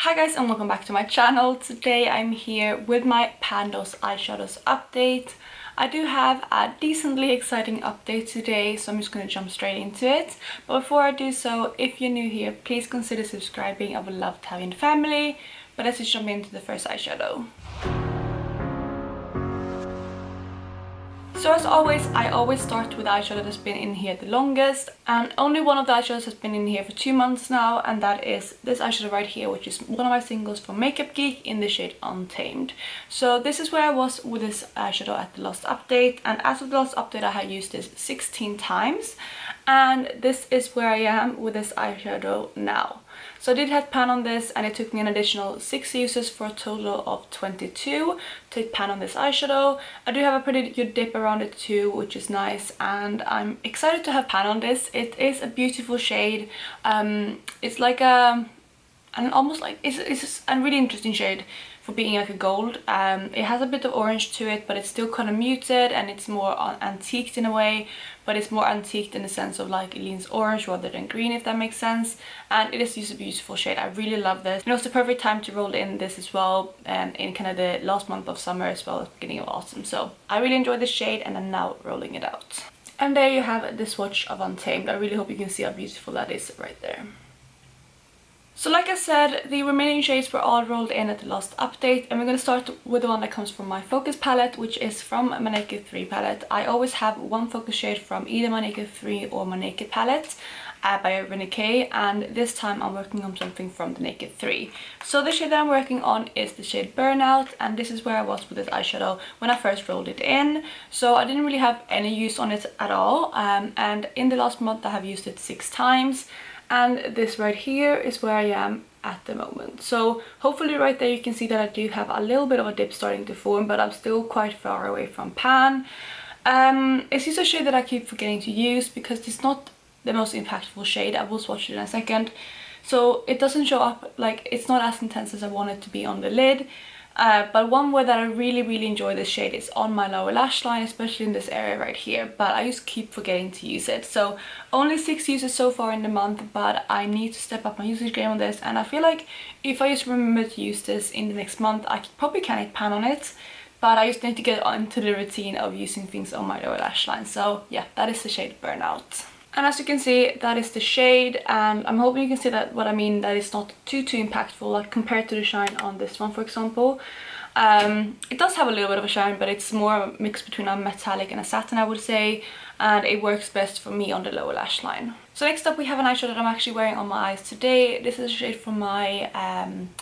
Hi guys and welcome back to my channel. Today I'm here with my Pan Those Eyeshadows update. I do have a decently exciting update today, so I'm just going to jump straight into it. But before I do so, if you're new here, please consider subscribing. I would love to have you in the family. But let's just jump into the first eyeshadow. So as always, I always start with the eyeshadow that's been in here the longest, and only one of the eyeshadows has been in here for 2 months now, and that is this eyeshadow right here, which is one of my singles from Makeup Geek in the shade Untamed. So this is where I was with this eyeshadow at the last update, and as of the last update I have used this 16 times, and this is where I am with this eyeshadow now. So I did hit pan on this, and it took me an additional 6 uses for a total of 22 to hit pan on this eyeshadow. I do have a pretty good dip around it too, which is nice, and I'm excited to have pan on this. It is a beautiful shade. It's like it's a really interesting shade for being like a gold. It has a bit of orange to it, but it's still kind of muted, and it's more antiqued in a way, but it's more antiqued in the sense of like it leans orange rather than green, if that makes sense. And it is just a beautiful shade. I really love this. And it was the perfect time to roll in this as well, in kind of the last month of summer as well as beginning of autumn. So I really enjoy this shade, and I'm now rolling it out. And there you have the swatch of Untamed. I really hope you can see how beautiful that is right there. So like I said, the remaining shades were all rolled in at the last update, and we're going to start with the one that comes from my Focus palette, which is from my Naked 3 palette. I always have one focus shade from either my Naked 3 or my Naked palette by Urban Decay, and this time I'm working on something from the Naked 3. So the shade that I'm working on is the shade Burnout, and this is where I was with this eyeshadow when I first rolled it in. So I didn't really have any use on it at all, and in the last month I have used it 6 times. And this right here is where I am at the moment. So hopefully right there you can see that I do have a little bit of a dip starting to form, but I'm still quite far away from pan. It's just a shade that I keep forgetting to use because it's not the most impactful shade. I will swatch it in a second. So it doesn't show up, like it's not as intense as I want it to be on the lid. But one way that I really enjoy this shade is on my lower lash line, especially in this area right here, but I just keep forgetting to use it. So only 6 uses so far in the month, but I need to step up my usage game on this, and I feel like if I just remember to use this in the next month, I probably can hit pan on it, but I just need to get into the routine of using things on my lower lash line. So yeah, that is the shade Burnout. And as you can see, that is the shade, and I'm hoping you can see that what I mean, that it's not too impactful, like compared to the shine on this one, for example. It does have a little bit of a shine, but it's more a mix between a metallic and a satin, I would say, and it works best for me on the lower lash line. So next up we have an eyeshadow that I'm actually wearing on my eyes today. This is a shade from my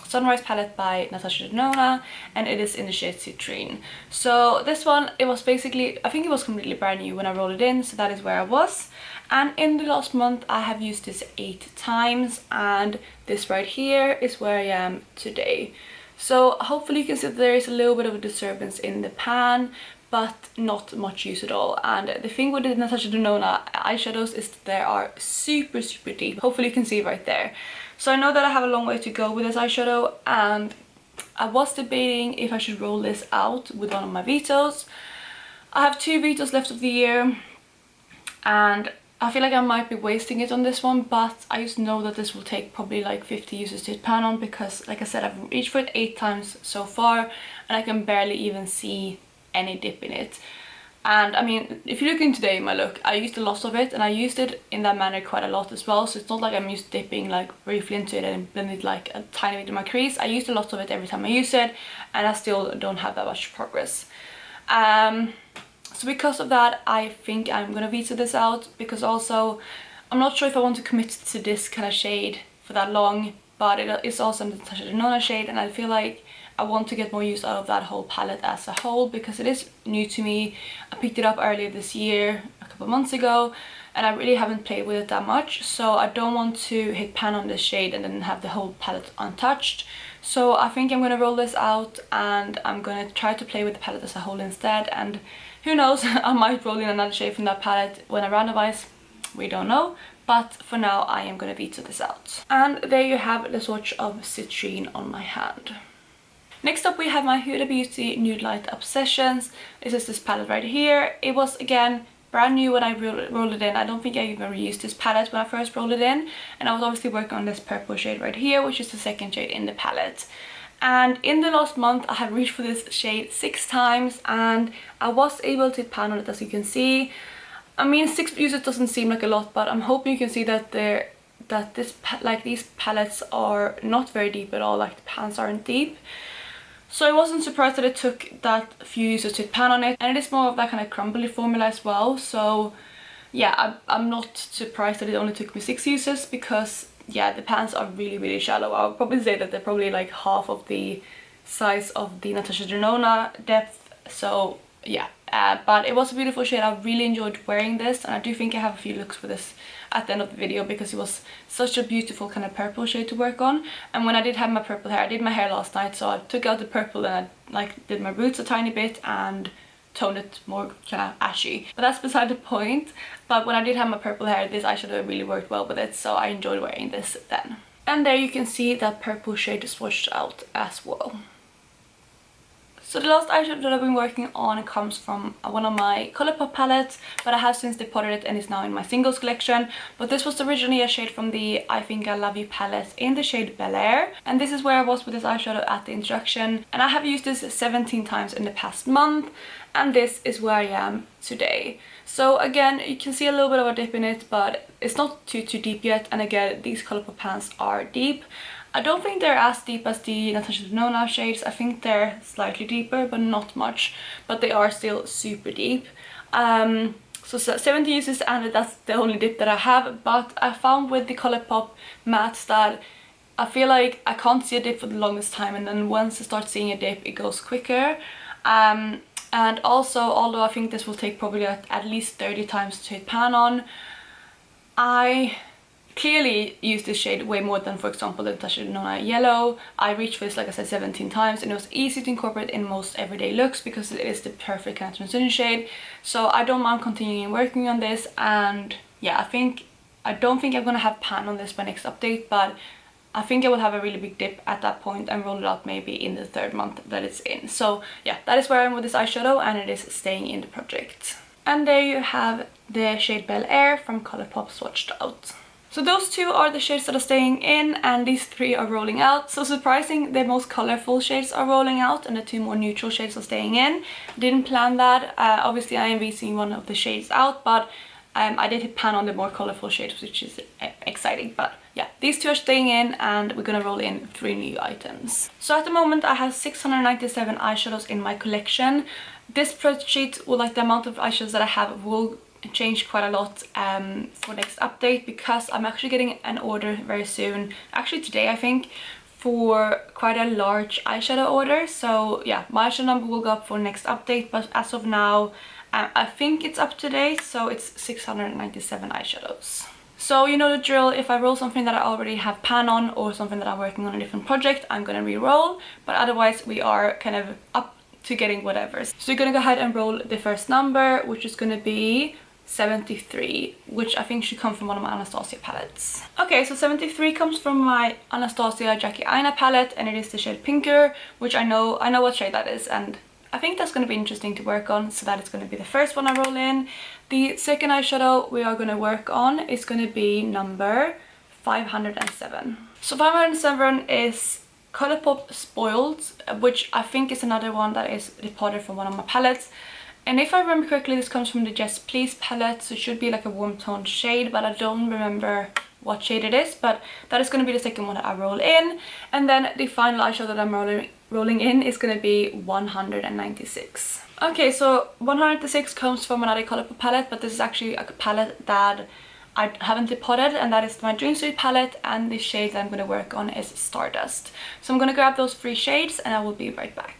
Sunrise palette by Natasha Denona, and it is in the shade Citrine. So this one, it was basically, I think it was completely brand new when I rolled it in, so that is where I was. And in the last month I have used this 8 times, and this right here is where I am today. So hopefully you can see that there is a little bit of a disturbance in the pan, but not much use at all. And the thing with the Natasha Denona eyeshadows is that they are super deep. Hopefully you can see right there. So I know that I have a long way to go with this eyeshadow, and I was debating if I should roll this out with one of my Vitos. I have 2 Vitos left of the year, and I feel like I might be wasting it on this one, but I just know that this will take probably like 50 uses to hit pan on, because like I said, I've reached for it 8 times so far, and I can barely even see any dip in it. And I mean, if you're looking today in my look, I used a lot of it, and I used it in that manner quite a lot as well, so it's not like I'm used to dipping like briefly into it and blend it like a tiny bit in my crease. I used a lot of it every time I use it, and I still don't have that much progress. So because of that, I think I'm gonna veto this out, because also I'm not sure if I want to commit to this kind of shade for that long, but it is also the Natasha Denona shade, and I feel like I want to get more use out of that whole palette as a whole, because it is new to me. I picked it up earlier this year, a couple of months ago, and I really haven't played with it that much, so I don't want to hit pan on this shade and then have the whole palette untouched. So I think I'm gonna roll this out, and I'm gonna try to play with the palette as a whole instead, and who knows, I might roll in another shade from that palette when I randomize, we don't know. But for now I am gonna veto this out. And there you have the swatch of Citrine on my hand. Next up we have my Hula Beauty Nude Light Obsessions. This is this palette right here. It was again brand new when I rolled it in. I don't think I even reused this palette when I first rolled it in, and I was obviously working on this purple shade right here, which is the second shade in the palette. And in the last month I have reached for this shade 6 times, and I was able to pan on it, as you can see. I mean, 6 uses doesn't seem like a lot, but I'm hoping you can see that these palettes are not very deep at all, like the pans aren't deep. So I wasn't surprised that it took that few uses to pan on it, and it is more of that kind of crumbly formula as well. So yeah, I'm not surprised that it only took me 6 uses, because yeah, the pans are really shallow. I would probably say that they're probably like half of the size of the Natasha Denona depth. So yeah, but it was a beautiful shade. I really enjoyed wearing this, and I do think I have a few looks for this at the end of the video, because it was such a beautiful kind of purple shade to work on. And when I did have my purple hair, I did my hair last night, so I took out the purple and I like did my roots a tiny bit and toned it more kind of ashy, but that's beside the point. But when I did have my purple hair, this eyeshadow really worked well with it, so I enjoyed wearing this then. And there you can see that purple shade swatched out as well. So the last eyeshadow that I've been working on comes from one of my Colourpop palettes, but I have since depotted it and it's now in my singles collection. But this was originally a shade from the I Think I Love You palette in the shade Bel Air. And this is where I was with this eyeshadow at the introduction. And I have used this 17 times in the past month, and this is where I am today. So again, you can see a little bit of a dip in it, but it's not too deep yet. And again, these Colourpop pans are deep. I don't think they're as deep as the Natasha Denona shades. I think they're slightly deeper, but not much. But they are still super deep. So 70 uses, and that's the only dip that I have. But I found with the Colourpop mattes that I feel like I can't see a dip for the longest time, and then once I start seeing a dip, it goes quicker. And also, although I think this will take probably at least 30 times to hit pan on, I clearly use this shade way more than, for example, the Natasha Denona Yellow. I reached for this, like I said, 17 times, and it was easy to incorporate in most everyday looks because it is the perfect kind of transition shade. So I don't mind continuing working on this, and yeah, I don't think I'm gonna have pan on this by next update, but I think I will have a really big dip at that point and roll it out maybe in the 3rd month that it's in. So yeah, that is where I am with this eyeshadow, and it is staying in the project. And there you have the shade Bel Air from Colourpop swatched out. So those 2 are the shades that are staying in, and these 3 are rolling out. So surprising, the most colorful shades are rolling out and the 2 more neutral shades are staying in. Didn't plan that. Obviously I am VCing one of the shades out, but I did hit pan on the more colorful shades, which is exciting. But yeah, these 2 are staying in, and we're gonna roll in 3 new items. So at the moment I have 697 eyeshadows in my collection. This spreadsheet, or like the amount of eyeshadows that I have, will change quite a lot for next update, because I'm actually getting an order very soon, actually today I think, for quite a large eyeshadow order. So yeah, my eyeshadow number will go up for next update, but as of now I think it's up to date, so it's 697 eyeshadows. So you know the drill. If I roll something that I already have pan on, or something that I'm working on a different project, I'm gonna re-roll, but otherwise we are kind of up to getting whatever. So you're gonna go ahead and roll the first number, which is gonna be 73, which I think should come from one of my Anastasia palettes. Okay, so 73 comes from my Anastasia Jackie Aina palette, and it is the shade Pinker, which I know what shade that is, and I think that's going to be interesting to work on, so that is going to be the first one I roll in. The second eyeshadow we are going to work on is going to be number 507. So 507 is Colourpop Spoiled, which I think is another one that is depotted from one of my palettes. And if I remember correctly, this comes from the Just Please palette, so it should be like a warm toned shade, but I don't remember what shade it is. But that is going to be the second one that I roll in. And then the final eyeshadow that I'm rolling in is going to be 196. Okay, so 196 comes from another Colourpop palette, but this is actually a palette that I haven't depotted, and that is my Dream Suite palette, and the shade that I'm going to work on is Stardust. So I'm going to grab those 3 shades and I will be right back.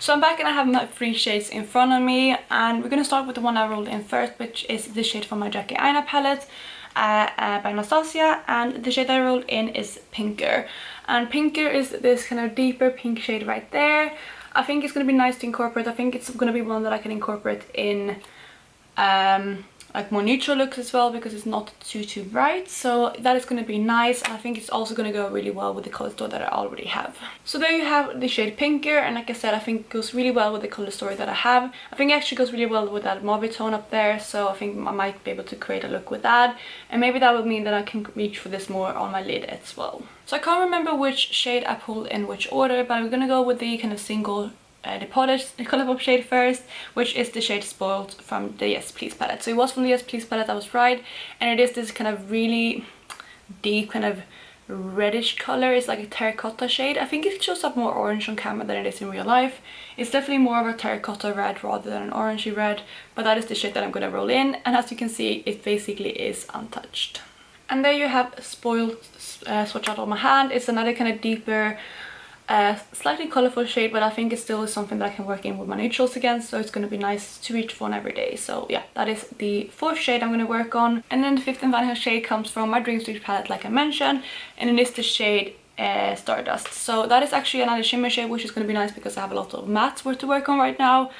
So I'm back and I have my 3 shades in front of me, and we're going to start with the one I rolled in first, which is the shade from my Jackie Aina palette by Anastasia, and the shade I rolled in is Pinker. And Pinker is this kind of deeper pink shade right there. I think it's going to be nice to incorporate. I think it's going to be one that I can incorporate in like more neutral looks as well, because it's not too bright. So that is going to be nice, and I think it's also going to go really well with the color story that I already have. So there you have the shade Pinker, and like I said, I think it goes really well with the color story that I have. I think it actually goes really well with that mauve tone up there, so I think I might be able to create a look with that, and maybe that will mean that I can reach for this more on my lid as well. So I can't remember which shade I pulled in which order, but I'm gonna go with the kind of single the Colourpop shade first, which is the shade Spoiled from the Yes Please palette. So it was from the Yes Please palette, I was right, and it is this kind of really deep kind of reddish color. It's like a terracotta shade. I think it shows up more orange on camera than it is in real life. It's definitely more of a terracotta red rather than an orangey red, but that is the shade that I'm gonna roll in, and as you can see, it basically is untouched. And there you have Spoiled swatched out on my hand. It's another kind of deeper, slightly colourful shade, but I think it still is something that I can work in with my neutrals again, so it's going to be nice to reach for every day. So yeah, that is the 4th shade I'm going to work on. And then the 5th and final shade comes from my Dream Street palette, like I mentioned, and it is the shade Stardust. So that is actually another shimmer shade, which is going to be nice because I have a lot of mattes to work on right now.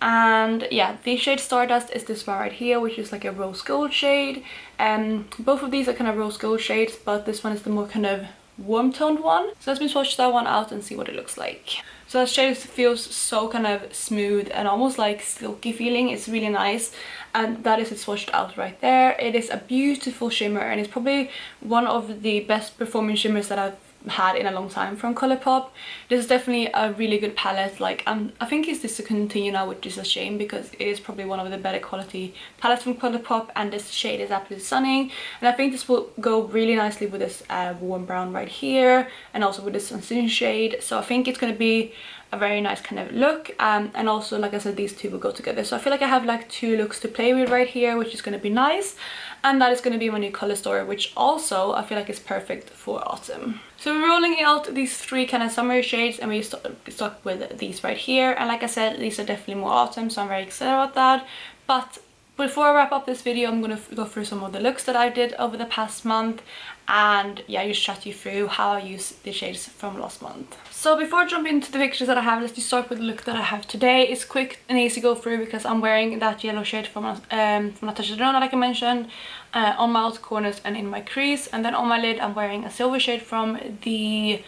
And yeah, the shade Stardust is this one right here, which is like a rose gold shade. Both of these are kind of rose gold shades, but this one is the more kind of warm toned one. So let's swatch that one out and see what it looks like. So that shade feels so kind of smooth and almost like silky feeling. It's really nice, and that is it swatched out right there. It is a beautiful shimmer, and it's probably one of the best performing shimmers that I've had in a long time from Colourpop. This is definitely a really good palette. Like I think it's discontinued now, which is a shame because it is probably one of the better quality palettes from Colourpop, and this shade is absolutely stunning. And I think this will go really nicely with this warm brown right here, and also with this transition shade. So I think it's going to be a very nice kind of look, and also, like I said, these two will go together. So I feel like I have like 2 looks to play with right here, which is going to be nice. And that is going to be my new color story, which also I feel like is perfect for autumn. So we're rolling out these 3 kind of summer shades, and we stuck with these right here. And like I said, these are definitely more autumn, so I'm very excited about that. But before I wrap up this video, I'm going to go through some of the looks that I did over the past month, and yeah, just chat you through how I use the shades from last month. So before I jump into the pictures that I have, let's just start with the look that I have today. It's quick and easy to go through because I'm wearing that yellow shade from Natasha Denona, like I mentioned, on my outer corners and in my crease. And then on my lid, I'm wearing a silver shade from the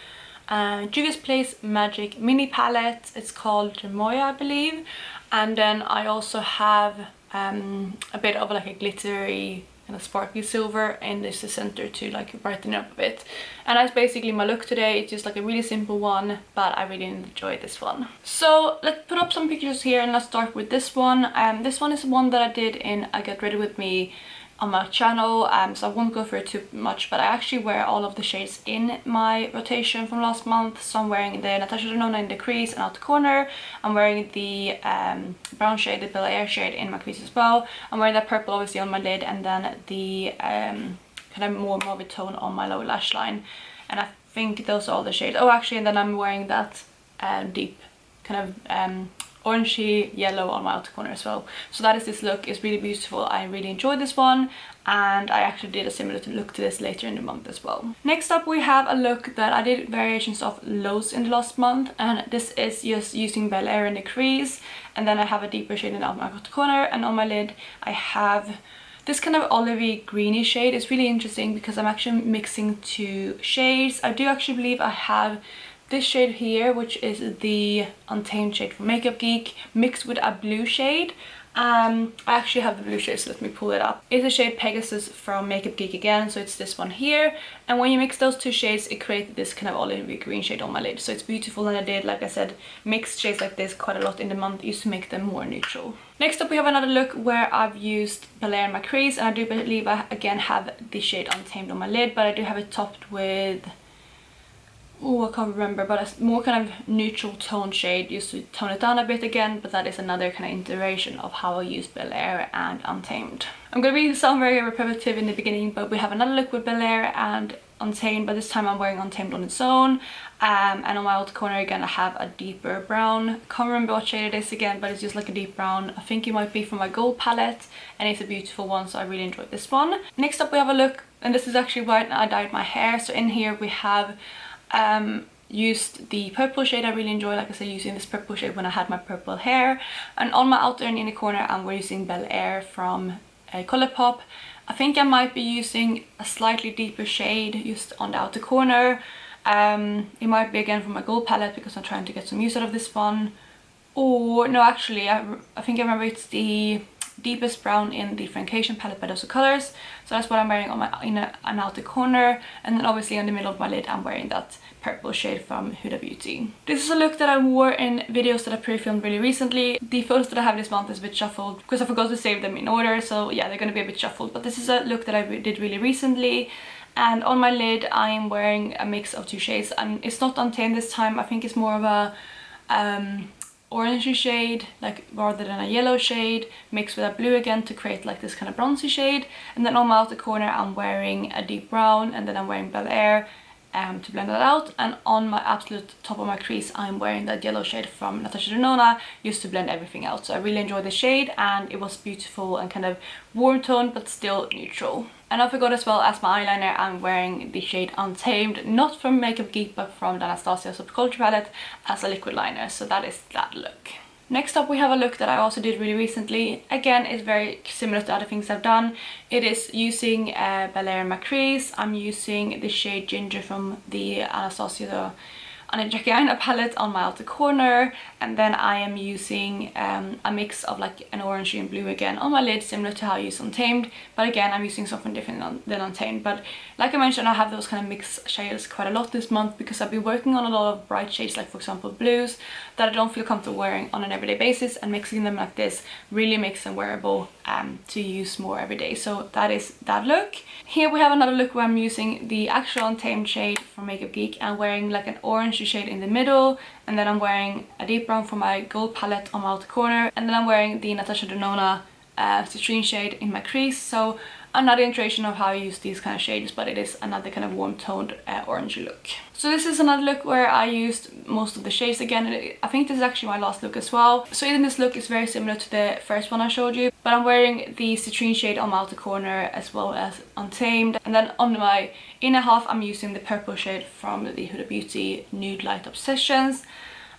Juvia's Place Magic Mini Palette. It's called Gemoya, I believe. And then I also have a bit of like a glittery and a sparkly silver in this center to like brighten it up a bit. And that's basically my look today. It's just like a really simple one, but I really enjoy this one. So let's put up some pictures here, and let's start with this one. This one is one that I did in I Get Ready With Me on my channel, so I won't go through it too much, but I actually wear all of the shades in my rotation from last month. So I'm wearing the Natasha Denona in the crease and out the corner. I'm wearing the brown shade, the Bel Air shade, in my crease as well. I'm wearing that purple obviously on my lid, and then the kind of more mauve tone on my lower lash line. And I think those are all the shades. Oh, actually, and then I'm wearing that deep kind of orangey yellow on my outer corner as well. So that is this look. It's really beautiful. I really enjoyed this one, and I actually did a similar look to this later in the month as well. Next up, we have a look that I did variations of loads in the last month, and this is just using Bel Air in the crease, and then I have a deeper shade in my outer corner, and on my lid I have this kind of olivey greeny shade. It's really interesting because I'm actually mixing 2 shades. I do actually believe I have this shade here, which is the Untamed shade from Makeup Geek, mixed with a blue shade. I actually have the blue shade, so let me pull it up. It's the shade Pegasus from Makeup Geek again, so it's this one here. And when you mix those 2 shades, it created this kind of olivey green shade on my lid. So it's beautiful, and I did, like I said, mix shades like this quite a lot in the month, used to make them more neutral. Next up, we have another look where I've used Bel Air in my crease, and I do believe I again have the shade Untamed on my lid, but I do have it topped with, oh, I can't remember, but a more kind of neutral tone shade, used to tone it down a bit again, but that is another kind of iteration of how I used Bel Air and Untamed. I'm going to sound very repetitive in the beginning, but we have another look with Bel Air and Untamed, but this time I'm wearing Untamed on its own. And on my outer corner again, I have a deeper brown. Can't remember what shade it is again, but it's just like a deep brown. I think it might be from my gold palette, and it's a beautiful one, so I really enjoyed this one. Next up, we have a look, and this is actually why I dyed my hair. So in here we have used the purple shade. I really enjoy, like I said, using this purple shade when I had my purple hair. And on my outer and inner corner, I'm using Bel Air from a Colourpop. I think I might be using a slightly deeper shade just on the outer corner. It might be again from my gold palette because I'm trying to get some use out of this one. Or no, actually I think I remember it's the deepest brown in the Francation palette by Those Colors. So that's what I'm wearing on my inner and outer corner, and then obviously in the middle of my lid I'm wearing that purple shade from Huda Beauty. This is a look that I wore in videos that I pre-filmed really recently. The photos that I have this month is a bit shuffled because I forgot to save them in order, so yeah, they're gonna be a bit shuffled, but this is a look that I did really recently. And on my lid I'm wearing a mix of two shades, and it's not Untamed this time. I think it's more of a orangey shade, like rather than a yellow shade, mixed with a blue again to create like this kind of bronzy shade. And then on my outer corner I'm wearing a deep brown, and then I'm wearing Bel Air to blend that out. And on my absolute top of my crease I'm wearing that yellow shade from Natasha Denona just to blend everything out. So I really enjoyed the shade, and it was beautiful and kind of warm toned but still neutral. And I forgot as well, as my eyeliner I'm wearing the shade Untamed, not from Makeup Geek but from the Anastasia Subculture palette, as a liquid liner. So that is that look. Next up we have a look that I also did really recently. Again, it's very similar to other things I've done. It is using Bel Air in my crease. I'm using the shade Ginger from the Anastasia Jackie Aina palette on my outer corner, and then I am using a mix of like an orangey and blue again on my lid, similar to how I use Untamed, but again I'm using something different than Untamed. But like I mentioned, I have those kind of mixed shades quite a lot this month because I've been working on a lot of bright shades, like for example blues, that I don't feel comfortable wearing on an everyday basis, and mixing them like this really makes them wearable to use more every day. So that is that look. Here we have another look where I'm using the actual Untamed shade from Makeup Geek and wearing like an orange shade in the middle, and then I'm wearing a deep brown from my gold palette on my outer corner, and then I'm wearing the Natasha Denona Citrine shade in my crease. So another iteration of how I use these kind of shades, but it is another kind of warm toned orangey look. So this is another look where I used most of the shades again. I think this is actually my last look as well. So in this look is very similar to the first one I showed you, but I'm wearing the Citrine shade on my outer corner as well as Untamed, and then on my inner half I'm using the purple shade from the Huda Beauty Nude Light Obsessions.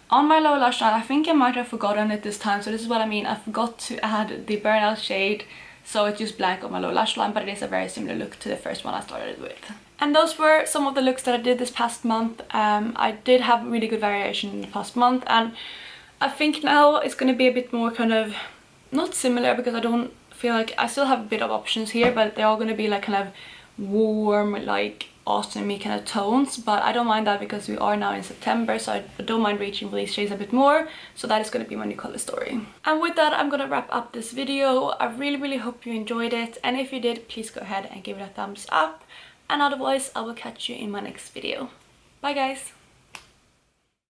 On my lower lash line, I think I might have forgotten it this time, so this is what I mean. I forgot to add the Burnout shade, so it's just blank on my lower lash line, but it is a very similar look to the first one I started with. And those were some of the looks that I did this past month. I did have really good variation in the past month, and I think now it's going to be a bit more kind of, not similar because I don't feel like, I still have a bit of options here, but they're all going to be like kind of warm, like autumny kind of tones, but I don't mind that because we are now in September, so I don't mind reaching for these shades a bit more. So that is going to be my new color story. And with that I'm going to wrap up this video. I really hope you enjoyed it, and if you did, please go ahead and give it a thumbs up, and otherwise I will catch you in my next video. Bye guys!